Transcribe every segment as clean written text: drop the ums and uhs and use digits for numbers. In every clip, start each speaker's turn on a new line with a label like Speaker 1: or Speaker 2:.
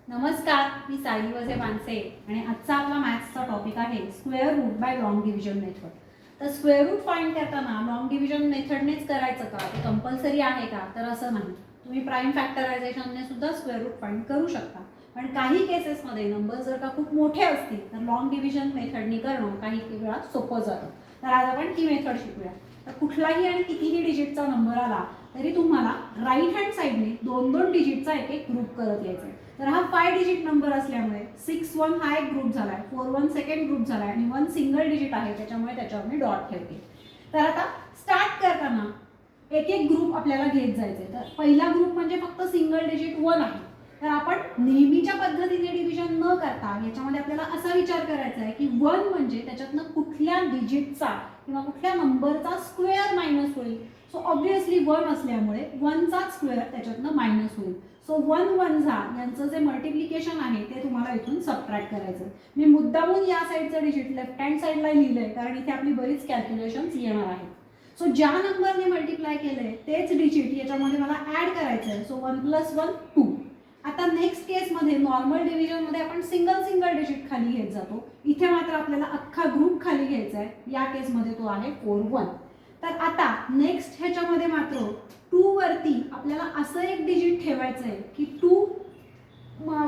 Speaker 1: नमस्कार, मी सायली वजे मानसे आणि आजचा आपला मॅथ्सचा टॉपिक आहे square root by long division method. तर स्क्वेअर रूट फाइंड करताना लॉन्ग डिव्हिजन मेथडनेच करायचं का, ते कंपल्सरी आहे का? तर असं नाही. तुम्ही प्राईम फॅक्टरायझेशनने सुद्धा स्क्वेअर रूट फाइंड करू शकता. पण काही केसेसमध्ये नंबर जर का खूप मोठे असतील तर लॉन्ग डिव्हिजन मेथडनी करणं काही वेळा सोपं जातं. तर आज आपण ती मेथड शिकूया. तर कुठलाही आणि कितीही डिजिटचा नंबर आला तरी तुम्हाला राईट हँड साईडने दोन दोन डिजिटचा एक एक ग्रुप करत यायचा आहे. तर हा 5 डिजिट नंबर असल्यामुळे 6 1 हा एक ग्रुप झाला आहे, 4 1 सेकंड ग्रुप झाला आहे आणि 1 सिंगल डिजिट आहे, त्याच्यामुळे त्याच्यावर मी डॉट ठेवते. तर आता स्टार्ट करताना एक एक ग्रुप आपल्याला घेत जायचे. तर पहिला ग्रुप म्हणजे फक्त सिंगल डिजिट 1 आहे. तर आपण नेहमीच्या पद्धतीने डिव्हिजन न करता याच्यामध्ये आपल्याला असा विचार करायचा आहे की 1 म्हणजे त्याच्यातनं कुठल्या डिजिटचा किंवा कुठल्या नंबरचा स्क्वेअर मायनस होईल. सो ऑब्व्हियसली 1 असल्यामुळे 1चा स्क्वेअर त्याच्यातनं मायनस होईल. सो 1 1 यांचं जे मल्टिप्लिकेशन आहे ते तुम्हाला इथून सबट्रॅक्ट करायचं. मी मुद्दामून या साईडचं डिजिट लेफ्ट हँड साईडला लिहिलंय कारण इथे आपली बरीच कॅल्क्युलेशन्स येणार आहेत. सो ज्या नंबरने मल्टिप्लाय केलंय तेच डिजिट याच्यामध्ये मला ऍड करायचं आहे. सो 1 + 1 2. आता नेक्स्ट केसमध्ये नॉर्मल डिव्हिजनमध्ये आपण सिंगल सिंगल डिजिट खाली घेत जातो. इथे मात्र आपल्याला अख्खा ग्रुप खाली घ्यायचा आहे. या केसमध्ये तो आहे 4 1. तर आता नेक्स्ट ह्याच्यामध्ये मात्र 2 वरती आपल्याला असं एक डिजिट ठेवायचं आहे की 2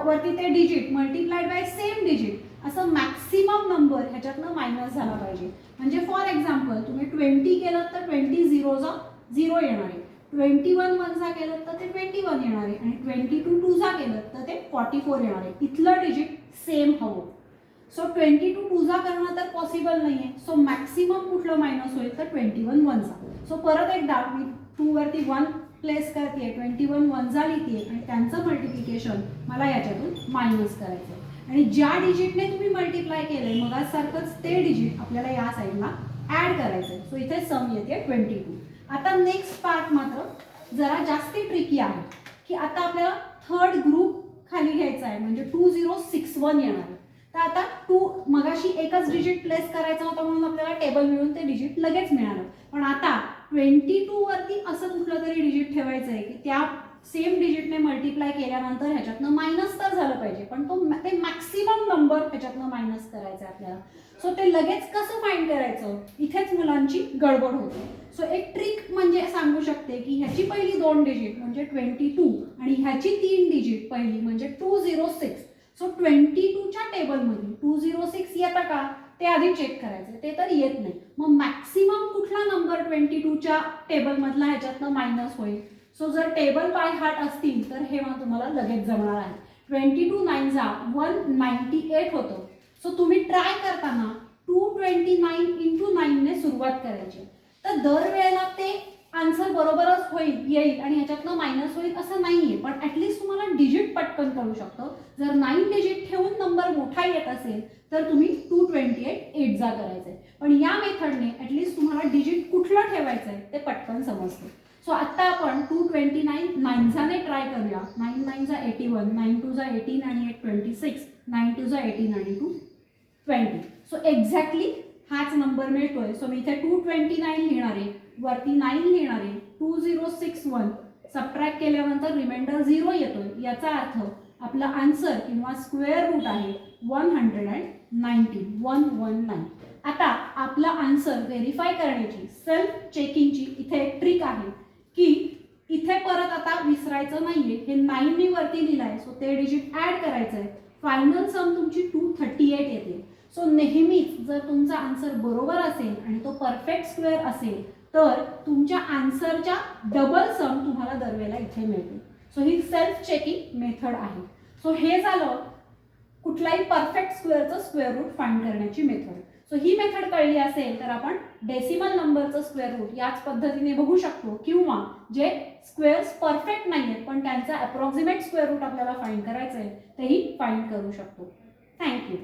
Speaker 1: वरती ते digit multiplied by same digit असं मॅक्सिमम नंबर ह्याच्यातनं मायनस झाला पाहिजे. म्हणजे फॉर एक्झाम्पल तुम्ही 20 केलं तर 20 झिरोचा 0 येणार आहे, 21 1 केलं तर ते 21 येणार आहे आणि 22 2 केलं तर ते 44 येणार आहे. इथलं डिजिट सेम हवं. सो 22 2 करणं तर पॉसिबल नाही आहे. सो मॅक्सिमम कुठलं मायनस होईल तर 21 1. सो परत एकदा मी 2 वरती 1 प्लेस करते, 21 1 लिहिते आणि त्यांचं मल्टिप्लिकेशन मला याच्यातून मायनस करायचं आणि ज्या डिजिटने तुम्ही मल्टिप्लाय केलंय मग सारखंच ते डिजिट आपल्याला या साईडला ऍड करायचंय. सो इथे सम येते 22. आता नेक्स्ट पार्ट मात्र जरा जास्ती ट्रिकी आहे की आता आपल्याला थर्ड ग्रुप खाली घ्यायचा आहे म्हणजे 2061 येणार आहे. तर आता 2 मगाशी एकच डिजिट प्लेस करायचा होता म्हणून आपल्याला टेबल मिळून ते डिजिट लगेच मिळालं. पण आता 22 वरती असं कुठलं तरी डिजिट ठेवायचं आहे की त्या सेम डिजिटने मल्टिप्लाय केल्यानंतर ह्याच्यातनं मायनस तर झालं पाहिजे पण ते मॅक्सिमम नंबर ह्याच्यातनं मायनस करायचं आहे आपल्याला. सो ते लगेच कसं फाइंड करायचं इथेच मुलांची गडबड होते. सो एक ट्रिक म्हणजे सांगू शकते की ह्याची पहिली 2 डिजिट म्हणजे 22 आणि ह्याची 3 डिजिट पहिली म्हणजे 206. सो 22च्या टेबलमध्ये 206 येतं का ते आधी चेक करायचं, ते तर येत नाही. मग मॅक्सिमम कुठला नंबर 22च्या टेबलमधला ह्याच्यातनं मायनस होईल. सो जर टेबल बाय हार्ट असतील तर हे मग तुम्हाला लगेच जमणार आहे. 22 9 198 होतं. सो तुम्ही ट्राय करताना 229 × 9 ने सुरुवात करायची. तर दरवेळेला ते आन्सर बरोबरच येईल आणि ह्याच्यातनं मायनस होईल असं नाहीये, पण ऍटलीस्ट तुम्हाला डिजिट पटकन कळू शकतं. जर 9 डिजिट ठेवून नंबर मोठा येत असेल तर तुम्ही 228 8 करायचंय. पण या मेथडने ऍटलीस्ट तुम्हाला डिजिट कुठलं ठेवायचंय ते पटकन समजतं. सो आता आपण 229 9 ने ट्राय करूया. 9 9 81, 9 2 18 आणि 8 26, 9 2 18 आणि 2 20. सो एक्झॅक्टली हाच नंबर मिळतोय. सो मी इथे 229 लिहिणार आहे, वरती 9 लिहिणार आहे, 2061 सबट्रॅक्ट केल्यानंतर रिमाइंडर 0 येतोय. याचा अर्थ आपला आन्सर किंवा स्क्वेअर रूट आहे 119. आता आपला आन्सर व्हेरीफाय करण्याची सेल्फ चेकिंगची इथे एक ट्रिक आहे की इथे परत आता विसरायचं नाहीये. हे 9 मी वरती लिहिलंय सो ते डिजिट ऍड करायचंय. फायनल सम तुमची 238 येते. सो नेहमीच जर तुमचा आन्सर बरोबर असेल आणि तो परफेक्ट स्क्वेअर असेल तर तुमच्या आन्सरच्या डबल सम तुम्हाला दरवेळेला इथे मिळते. सो ही सेल्फ चेकिंग मेथड आहे. सो हे झालं कुठलाही परफेक्ट स्क्वेअरचं स्क्वेअर रूट फाइंड करण्याची मेथड. सो ही मेथड कळली असेल तर आपण डेसिमल नंबरचं स्क्वेअर रूट याच पद्धतीने बघू शकतो किंवा जे स्क्वेअर्स परफेक्ट नाही आहेत पण त्यांचा अप्रॉक्सिमेट स्क्वेअर रूट आपल्याला फाइंड करायचं आहे तेही फाइंड करू शकतो. थँक्यू.